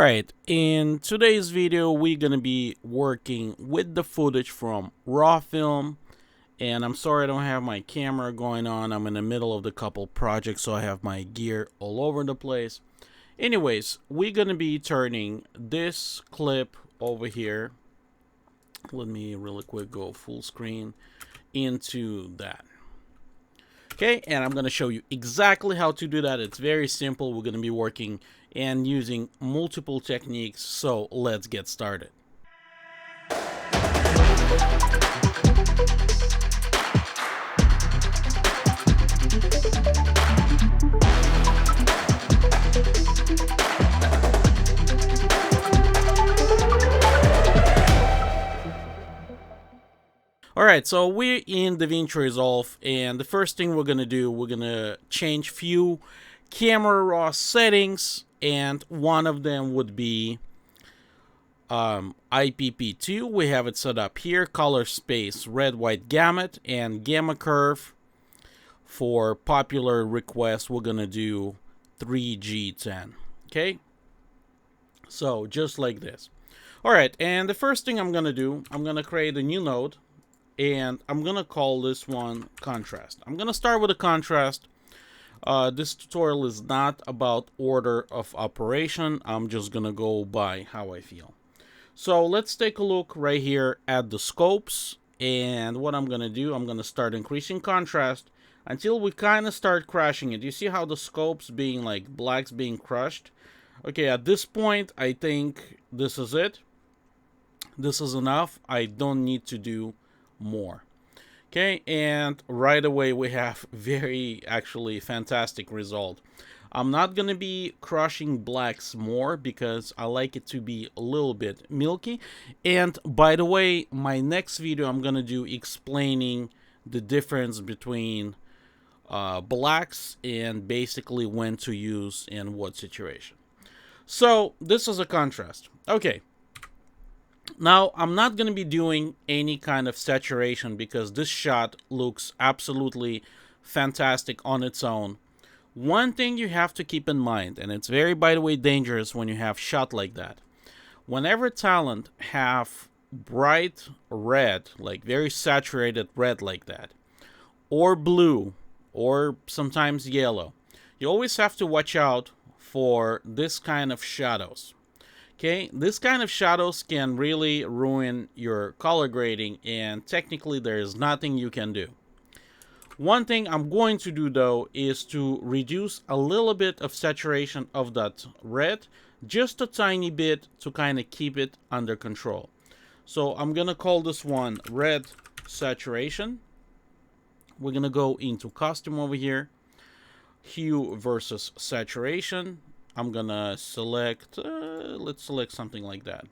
Alright, in today's video we're gonna be working with the footage from raw film, and I'm sorry I don't have my camera going on. I'm in the middle of the couple projects, so I have my gear all over the place. Anyways, we're gonna be turning this clip over here, let me really quick go full screen, into that. Okay, and I'm going to show you exactly how to do that. It's very simple. We're going to be working and using multiple techniques, so let's get started. Alright, so we're in DaVinci Resolve, and the first thing we're going to do, we're going to change few camera raw settings, and one of them would be IPP2. We have it set up here, color space, red, white, gamut, and gamma curve. For popular requests, we're going to do 3G10, okay? So, just like this. Alright, and the first thing I'm going to do, I'm going to create a new node. And I'm going to call this one contrast. I'm going to start with a contrast. This tutorial is not about order of operation. I'm just going to go by how I feel. So let's take a look right here at the scopes. And what I'm going to do, I'm going to start increasing contrast until we kind of start crashing it. You see how the scopes being like blacks being crushed? Okay, at this point, I think this is it. This is enough. I don't need to do more. Okay, and right away we have very actually fantastic result. I'm not gonna be crushing blacks more because I like it to be a little bit milky. And by the way, my next video I'm gonna do explaining the difference between blacks and basically when to use in what situation. So this is a contrast. Okay. Now, I'm not going to be doing any kind of saturation because this shot looks absolutely fantastic on its own. One thing you have to keep in mind, and it's very, by the way, dangerous when you have shot like that. Whenever talent have bright red, like very saturated red like that, or blue, or sometimes yellow, you always have to watch out for this kind of shadows. Okay, this kind of shadows can really ruin your color grading, and technically there is nothing you can do. One thing I'm going to do though is to reduce a little bit of saturation of that red, just a tiny bit, to kind of keep it under control. So I'm gonna call this one red saturation. We're gonna go into custom over here, hue versus saturation. I'm gonna select, let's select something like that.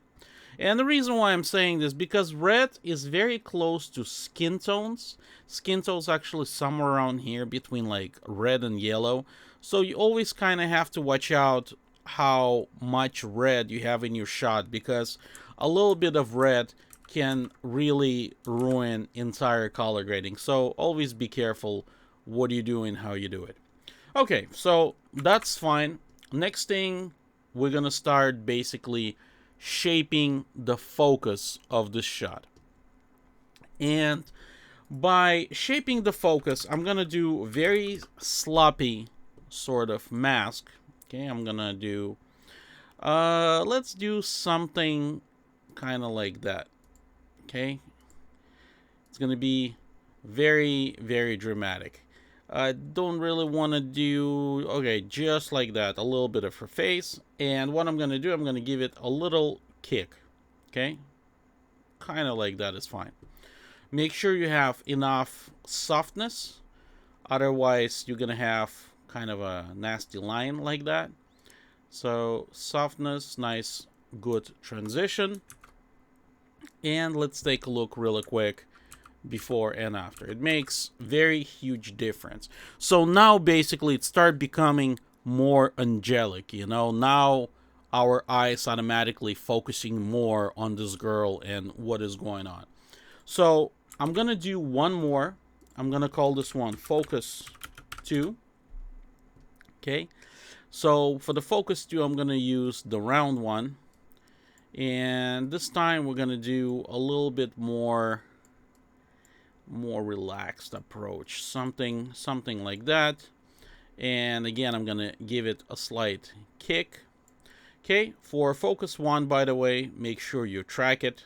And the reason why I'm saying this, because red is very close to skin tones. Skin tones actually somewhere around here between like red and yellow. So you always kind of have to watch out how much red you have in your shot, because a little bit of red can really ruin entire color grading. So always be careful what you do and how you do it. Okay, so that's fine. Next thing, we're gonna start basically shaping the focus of this shot. And by shaping the focus, I'm gonna do very sloppy sort of mask. Okay, I'm gonna do, let's do something kind of like that. Okay, it's gonna be very, very dramatic. I don't really want to do, okay, just like that, a little bit of her face. And what I'm going to do, I'm going to give it a little kick, okay? Kind of like that is fine. Make sure you have enough softness, otherwise you're going to have kind of a nasty line like that. So softness, nice, good transition. And let's take a look really quick before and after. It makes very huge difference. So now basically it started becoming more angelic, you know. Now our eyes automatically focusing more on this girl and what is going on. So I'm gonna do one more. I'm gonna call this one focus 2. Okay, So for the focus 2, I'm going to use the round one. And this time we're going to do a little bit more relaxed approach. Something like that. And again, I'm going to give it a slight kick. Okay, for focus 1, by the way, make sure you track it.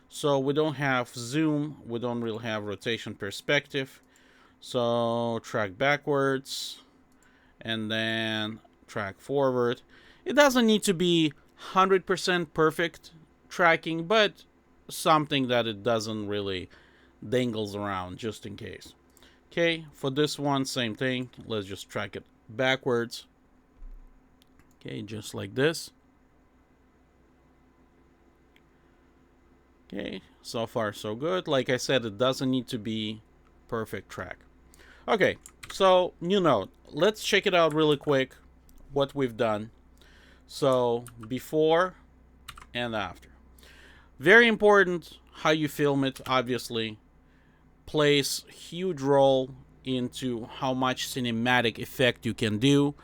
So we don't have zoom, we don't really have rotation perspective. So track backwards and then track forward. It doesn't need to be 100% perfect tracking, but something that it doesn't really dangles around just in case. Okay, for this one, same thing. Let's just track it backwards. Okay, just like this. Okay, so far so good. Like I said, it doesn't need to be perfect track. Okay, so new note. Let's check it out really quick, what we've done. So before and after. Very important how you film it, obviously. Plays huge role into how much cinematic effect you can do.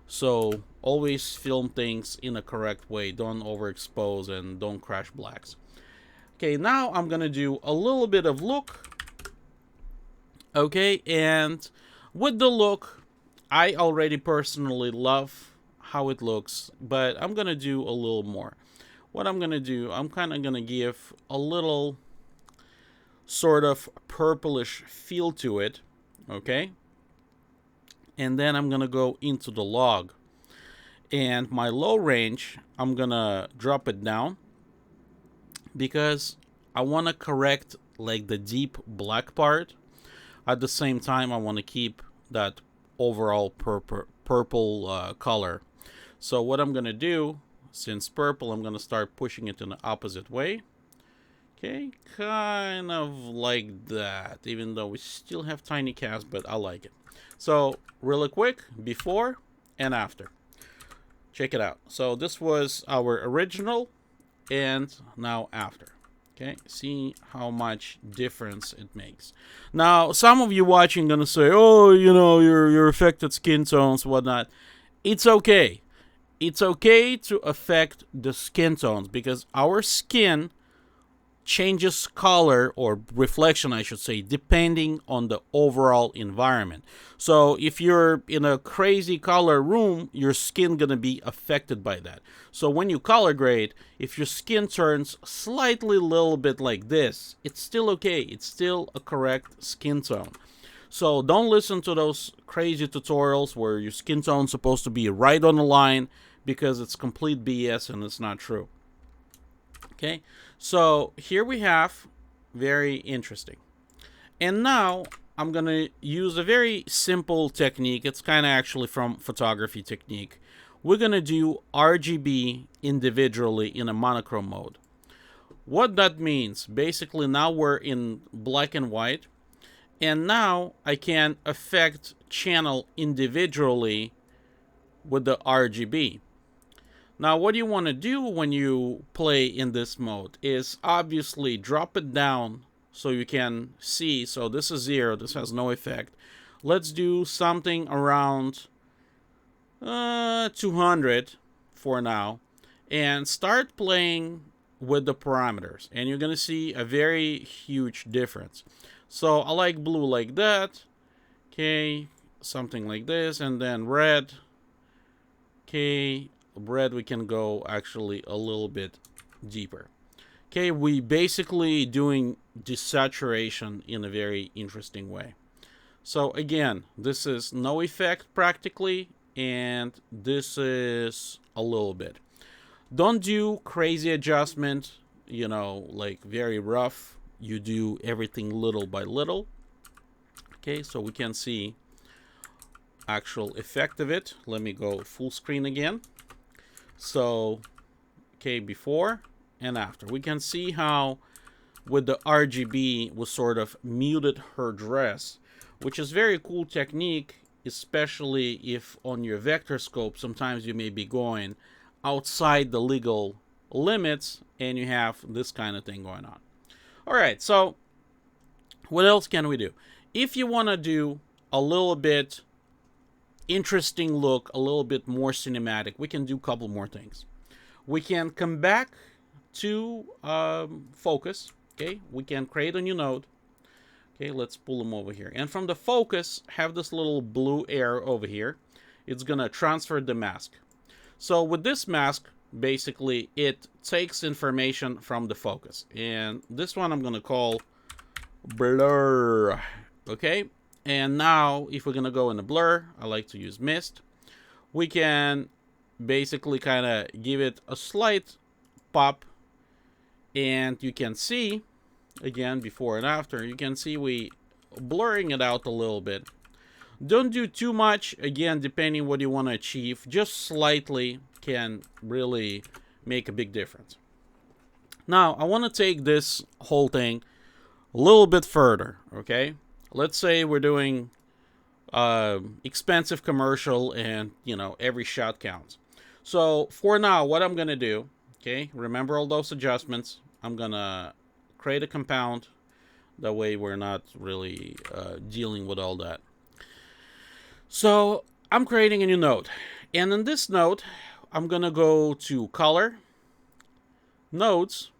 So always film things in a correct way. Don't overexpose and don't crash blacks. Okay, now I'm gonna do a little bit of look. Okay, and with the look, I already personally love how it looks, but I'm gonna do a little more. What I'm gonna do, I'm kind of gonna give a little sort of purplish feel to it. Okay, and then I'm gonna go into the log, and my low range, I'm gonna drop it down because I want to correct like the deep black part. At the same time, I want to keep that overall purple color. So what I'm gonna do, since purple, I'm gonna start pushing it in the opposite way. Okay, kind of like that, even though we still have tiny cast, but I like it. So really quick, before and after. Check it out. So this was our original, and now after. Okay, see how much difference it makes. Now, some of you watching gonna say, "Oh, you know, your affected skin tones, whatnot." It's okay. It's okay to affect the skin tones because our skin changes color or reflection, I should say, depending on the overall environment. So if you're in a crazy color room, your skin gonna be affected by that. So when you color grade, if your skin turns slightly a little bit like this, it's still okay. It's still a correct skin tone. So don't listen to those crazy tutorials where your skin tone's supposed to be right on the line, because it's complete BS and it's not true. Okay, so here we have, very interesting. And now I'm gonna use a very simple technique. It's kind of actually from photography technique. We're gonna do RGB individually in a monochrome mode. What that means, basically now we're in black and white, and now I can affect channel individually with the RGB. Now, what you want to do when you play in this mode is obviously drop it down so you can see. So this is 0. This has no effect. Let's do something around 200 for now. And start playing with the parameters. And you're going to see a very huge difference. So I like blue like that. Okay, something like this. And then red. Okay. Red, we can go actually a little bit deeper. Okay, we basically doing desaturation in a very interesting way. So again, this is no effect practically, and this is a little bit. Don't do crazy adjustment, you know, like very rough. You do everything little by little. Okay, so we can see actual effect of it. Let me go full screen again. So, okay, before and after. We can see how with the RGB was sort of muted her dress, which is very cool technique, especially if on your vector scope, sometimes you may be going outside the legal limits and you have this kind of thing going on. All right, so what else can we do? If you want to do a little bit interesting look, a little bit more cinematic, we can do a couple more things. We can come back to focus. Okay, we can create a new node. Okay, let's pull them over here. And from the focus, have this little blue arrow over here. It's gonna transfer the mask. So with this mask, basically, it takes information from the focus. And this one I'm gonna call blur. Okay, and now if we're gonna go in the blur, I like to use mist. We can basically kind of give it a slight pop, and you can see, again, before and after, you can see we blurring it out a little bit. Don't do too much, again, depending what you want to achieve. Just slightly can really make a big difference. Now, I want to take this whole thing a little bit further, okay? Let's say we're doing expensive commercial and, you know, every shot counts. So, for now, what I'm going to do, okay, remember all those adjustments. I'm going to create a compound. That way we're not really dealing with all that. So I'm creating a new node. And in this node, I'm going to go to Color, Nodes,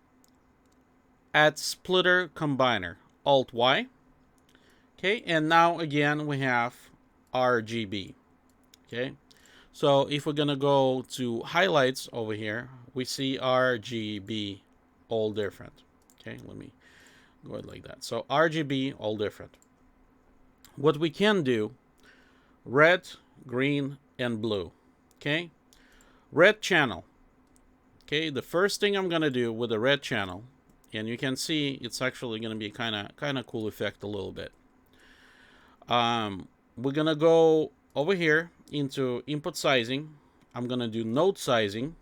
add Splitter Combiner, Alt-Y. Okay, and now again we have RGB. Okay, so if we're going to go to Highlights over here, we see RGB all different. Okay, let me go ahead like that. So RGB all different. What we can do, red, green, and blue. Okay, red channel. Okay, the first thing I'm gonna do with the red channel, and you can see it's actually gonna be kind of cool effect a little bit. We're gonna go over here into input sizing. I'm gonna do node sizing,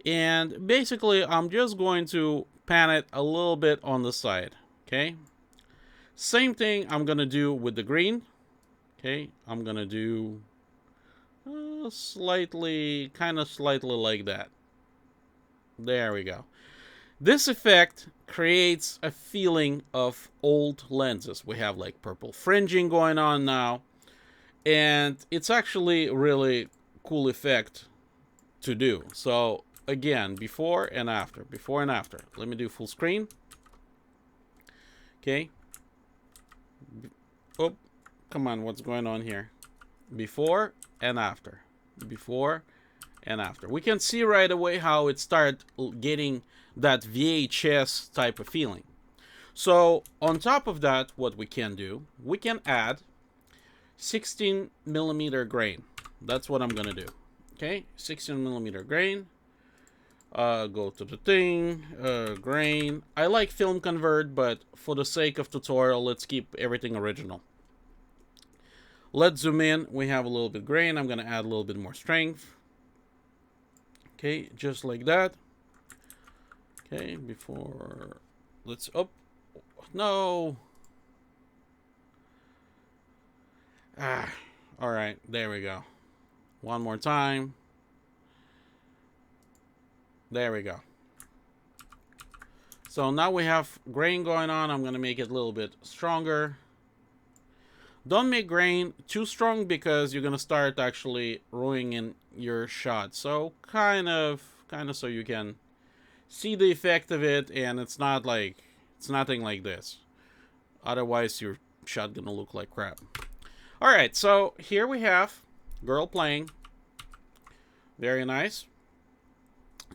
and basically I'm just going to pan it a little bit on the side. Okay, same thing I'm gonna do with the green. Okay, I'm gonna do slightly like that. There we go. This effect creates a feeling of old lenses. We have like purple fringing going on now, and it's actually a really cool effect to do. So again, before and after. Let me do full screen. Okay. Oh, come on, what's going on here? Before and after. Before and after. We can see right away how it started getting that VHS type of feeling. So on top of that, what we can do, we can add 16mm grain. That's what I'm gonna do. Okay, 16mm grain. Go to the thing, grain. I like film convert, but for the sake of tutorial, let's keep everything original. Let's zoom in. We have a little bit grain. I'm gonna add a little bit more strength. Okay, just like that. Okay, before, let's, oh, no. All right, there we go. One more time. There we go. So now we have grain going on. I'm going to make it a little bit stronger. Don't make grain too strong because you're going to start actually ruining your shot. So kind of so you can see the effect of it, and it's not like, it's nothing like this. Otherwise your shot going to look like crap. All right, so here we have girl playing. Very nice.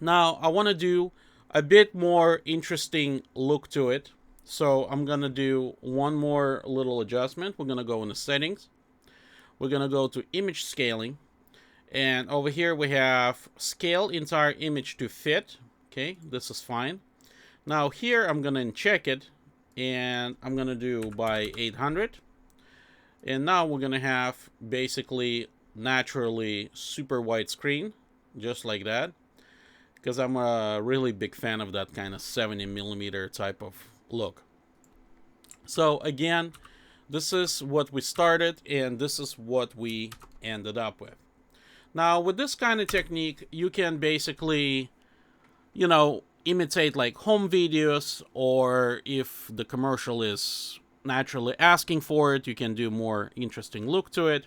Now, I want to do a bit more interesting look to it. So, I'm going to do one more little adjustment. We're going to go into settings. We're going to go to image scaling. And over here we have scale entire image to fit. Okay, this is fine. Now, here I'm going to check it. And I'm going to do by 800. And now we're going to have basically naturally super wide screen. Just like that. Because I'm a really big fan of that kind of 70mm type of look. So again, this is what we started and this is what we ended up with. Now with this kind of technique, you can basically, you know, imitate like home videos, or if the commercial is naturally asking for it, you can do more interesting look to it.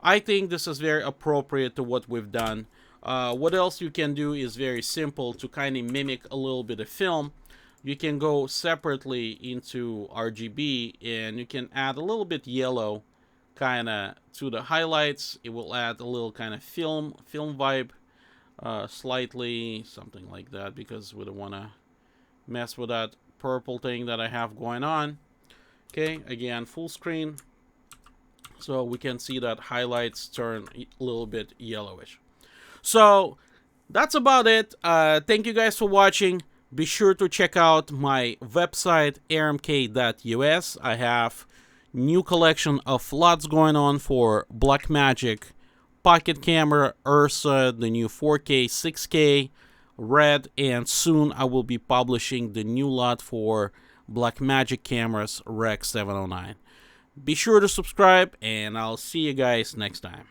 I think this is very appropriate to what we've done. What else you can do is very simple to kind of mimic a little bit of film. You can go separately into RGB and you can add a little bit yellow kind of to the highlights. It will add a little kind of film vibe, slightly, something like that, because we don't want to mess with that purple thing that I have going on. Okay, again, full screen. So we can see that highlights turn a little bit yellowish. So that's about it. Thank you guys for watching. Be sure to check out my website, aramk.us. I have new collection of lots going on for Blackmagic, Pocket Camera, Ursa, the new 4K, 6K, Red, and soon I will be publishing the new lot for Blackmagic cameras, Rec 709. Be sure to subscribe, and I'll see you guys next time.